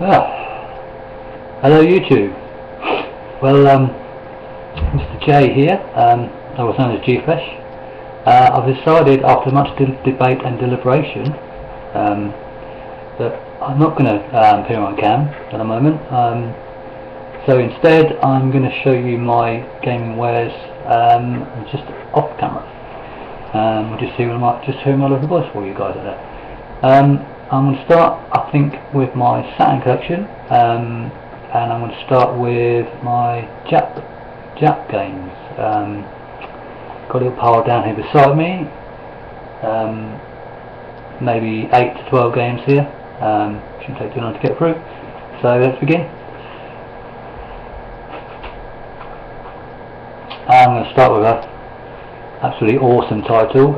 Hello YouTube. Well, Mr. J here, otherwise known as G-Fresh. I've decided after much debate and deliberation that I'm not going to appear on cam at the moment. So instead I'm going to show you my gaming wares just off camera. We'll just hear my little voice for you guys out there. I'm going to start, I think, with my Saturn collection, and I'm going to start with my Jap games. Got a little pile down here beside me, maybe 8 to 12 games here. Shouldn't take too long to get through, so let's begin. I'm going to start with a absolutely awesome title.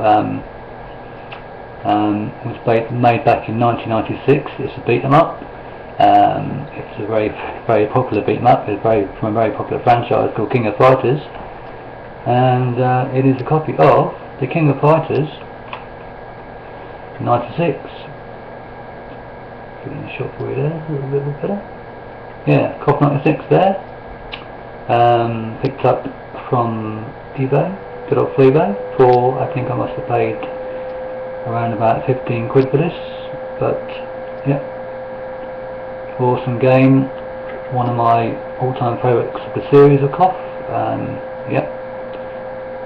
It was made back in 1996. It's a beat 'em up. It's a very popular beat 'em up. It's from a very popular franchise called King of Fighters, and it is a copy of the King of Fighters 96. Getting a shot for you there, a little bit better. Yeah, COF 96 there. Picked up from eBay, good old eBay, for, I think I must have paid around about 15 quid for this, but yeah, awesome game, one of my all-time favourites of the series of COF. Yeah,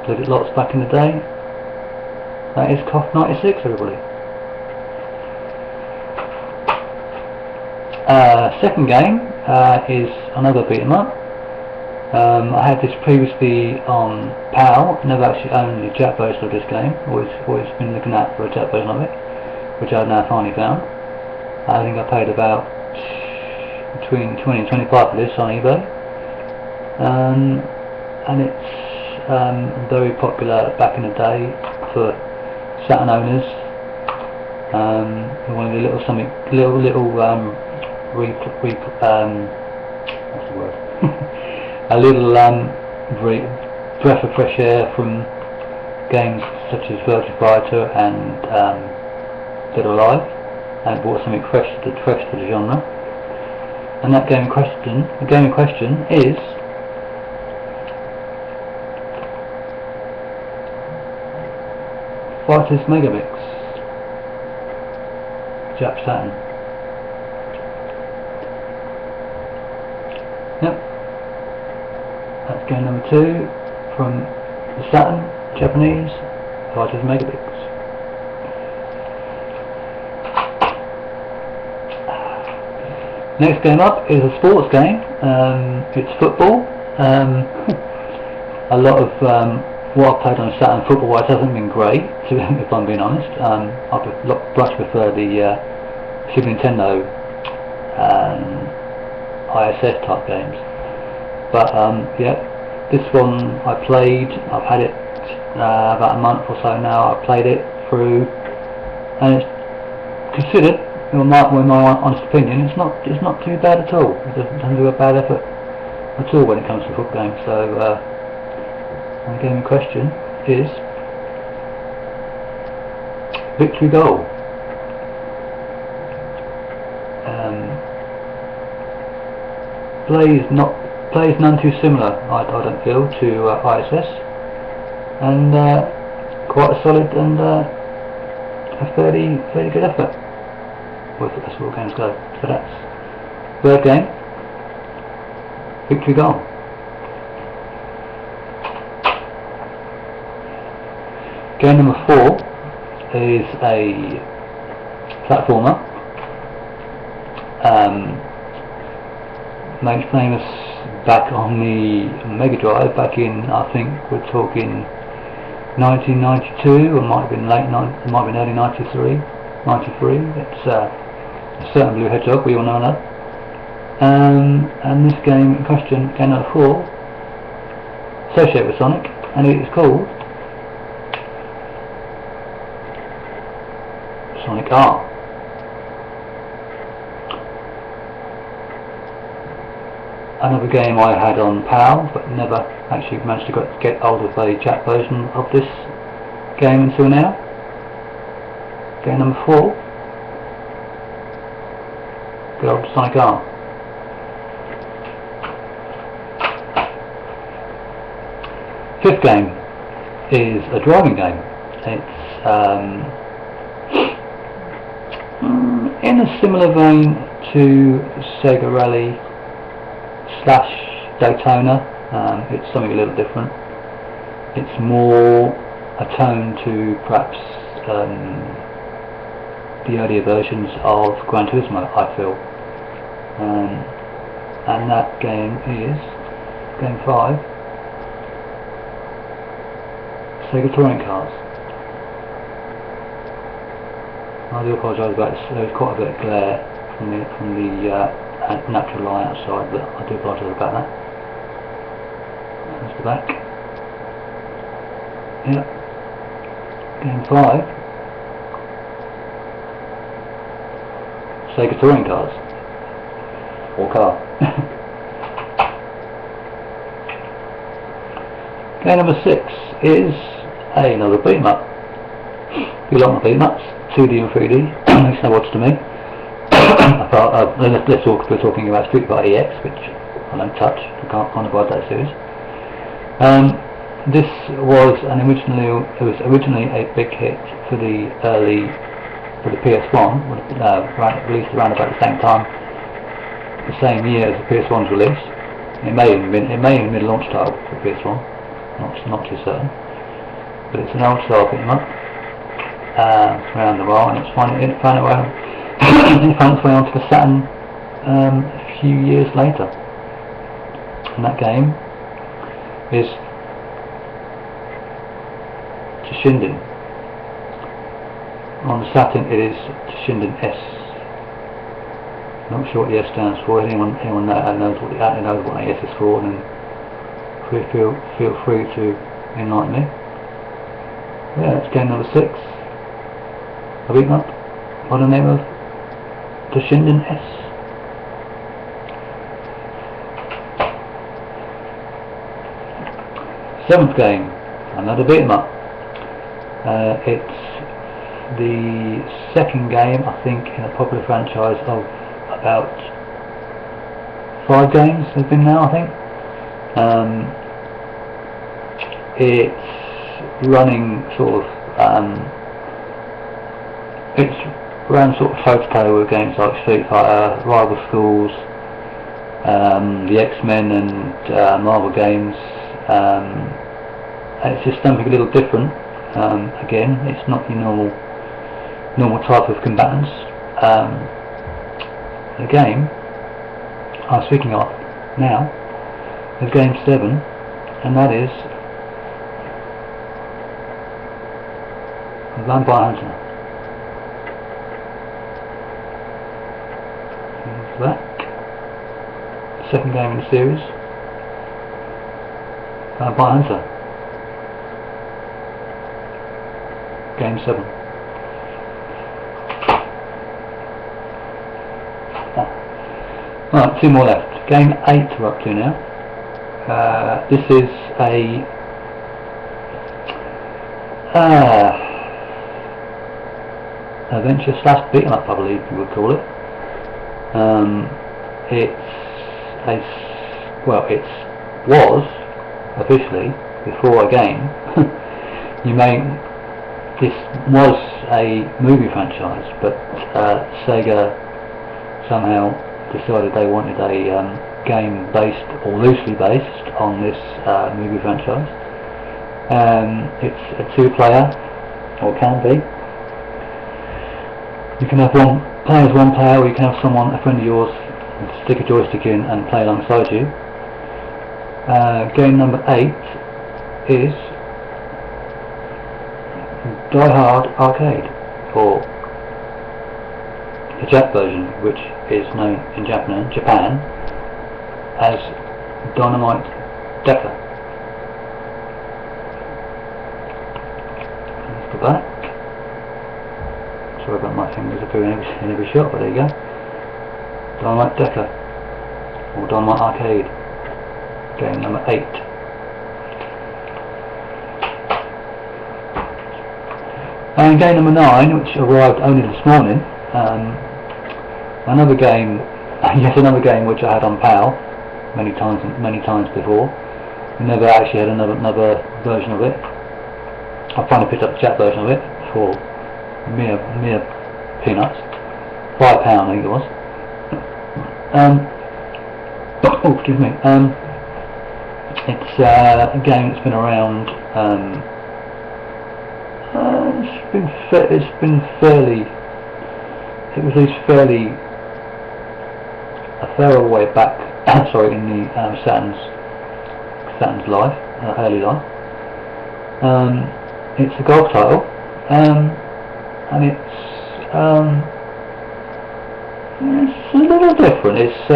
played it lots back in the day. That is COF 96, everybody. Second game is another beat 'em up. I had this previously on PAL, never actually owned the Jap version of this game, always been looking out for a Jap version of it, which I've now finally found. I think I paid about between 20 and 25 for this on eBay, and it's very popular back in the day for Saturn owners. We wanted a little something, what's the word? A little breath of fresh air from games such as Virtua Fighter and Dead or Alive, and brought something fresh to the genre. And that game in question is Fighters Megamix, Jap Saturn. Yep. That's game number 2 from the Saturn, Japanese, Fighters Megabits. Next game up is a sports game. It's football. A lot of what I've played on Saturn football-wise hasn't been great, if I'm being honest. I much prefer the Super Nintendo ISS type games. But yeah, this one I played. I've had it about a month or so now. I've played it through, and it's considered, in my honest opinion, it's not too bad at all. It doesn't do a bad effort at all when it comes to football games. So the game in question is Victory Goal. Plays none too similar, I don't feel, to ISS, and quite a solid and a fairly good effort. Well, that's where all games go. So that's third game, Victory Goal. Game number 4 is a platformer, made famous back on the Mega Drive back in, I think we're talking 1992, or might have been early 93. It's a certain Blue Hedgehog, we all know that. And this game in question, game number 4, associated with Sonic, and it is called Sonic R. Another game I had on PAL, but never actually managed to get hold of a Jap version of this game until now. Game number 4, Good old Sonic R. Fifth game is a driving game. It's in a similar vein to Sega Rally / Daytona. It's something a little different. It's more attuned to perhaps the earlier versions of Gran Turismo, I feel. And that game is game 5, Sega Touring Cars. I do apologise about this, there's quite a bit of glare from the natural light outside, but I do apologise about that. There's the back. Yep. Game 5. Sega Touring Cars. Or car. Game number 6 is another beat 'em up. If you like my beat 'em ups, 2D and 3D, makes no odds to me. We're talking about Street Fighter EX, which I don't touch. I can't abide that series. This was originally a big hit for the PS1, released around about the same time, the same year as the PS1's release. It may have been a launch title for PS1, not too certain. But it's an old style beat 'em up. Around the world, and it found its way onto the Saturn a few years later. And that game is Toshinden. On the Saturn it is Toshinden S. Not sure what the S stands for. Anyone knows what the S is for, and feel free to enlighten me. Yeah, it's game number 6. A beat 'em up by the name of Toshinden S. Seventh game, another beat 'em up. It's the second game, I think, in a popular franchise of about 5 games there's been now, I think. It's running sort of it's around sort of toe-to-toe with games like Street Fighter, Rival Schools, the X-Men and Marvel games. It's just something a little different. Again, it's not your normal type of combatants. The game I'm speaking of now is game 7, and that is Vampire Hunter. That second game in the series, Vampire Hunter, game 7. Right, 2 more left. Game 8 we're up to now. This is a adventure / beat 'em up, I believe you would call it. It was officially, before a game, this was a movie franchise, but Sega somehow decided they wanted a game based, or loosely based, on this movie franchise. It's a 2-player, or can be. You can have one player, or you can have a friend of yours, stick a joystick in and play alongside you. Game number 8 is Die Hard Arcade, or the Jap version, which is known in Japan as Dynamite Decker. That's the back. Sorry about my fingers appearing in every shot, but there you go. Dynamite Decker, or Dynamite Arcade, game number 8. And game number 9, which arrived only this morning, Another game, yes, another game which I had on PAL many times before. We never actually had another version of it. I finally picked up the chat version of it for mere peanuts. £5 I think it was. Oh, excuse me. It's a game that's been around. It's been fairly. It was released fairly a fair way back. Sorry, in the Saturn's life, early life. It's a golf title, and it's a little different. It's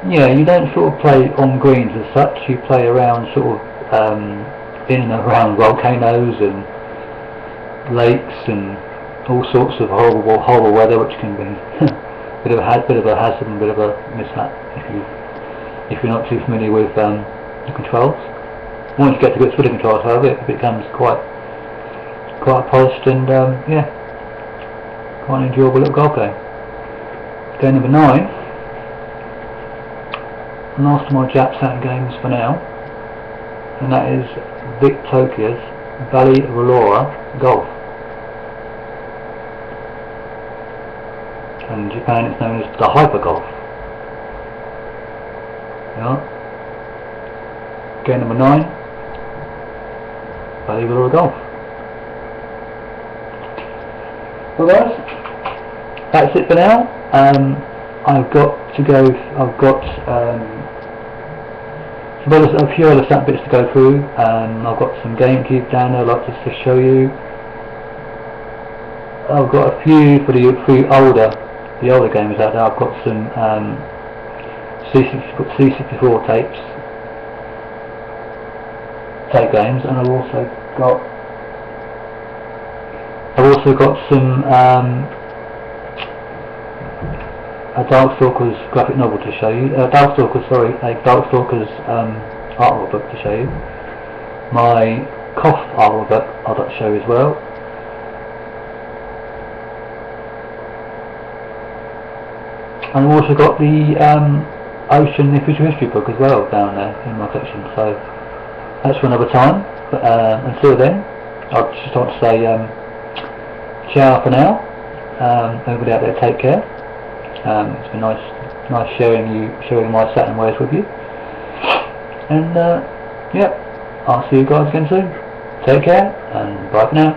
yeah, you don't sort of play on greens as such. You play around sort of in and around volcanoes and lakes and all sorts of horrible weather, which can be bit of a hazard and a bit of a mishap if you're not too familiar with the controls. Once you get to grips with the controls, however, it becomes quite polished and yeah, quite an enjoyable little golf game. Game number 9, last of my Jap Saturn games for now, and that is Vic Tokyo's Valley Rolora Golf. And in Japan it's known as the Hyper Golf. Yeah. Game number 9, Valley Rolora Golf. Well guys, that's it for now. I've got to go. I've got a few other stat bits to go through. I've got some GameCube down there I'd like to show you. I've got a few for the older gamers out there. I've got some C64 tape games, and I've also got some a Darkstalkers graphic novel to show you. A Darkstalkers artwork book to show you. My KOF artwork book I'd like to show you as well. And I've also got the Ocean Official History book as well down there in my collection. So that's for another time. But until then, I just want to say ciao for now. Everybody out there, take care. It's been nice sharing my Saturn ways with you. And yeah, I'll see you guys again soon. Take care and bye for now.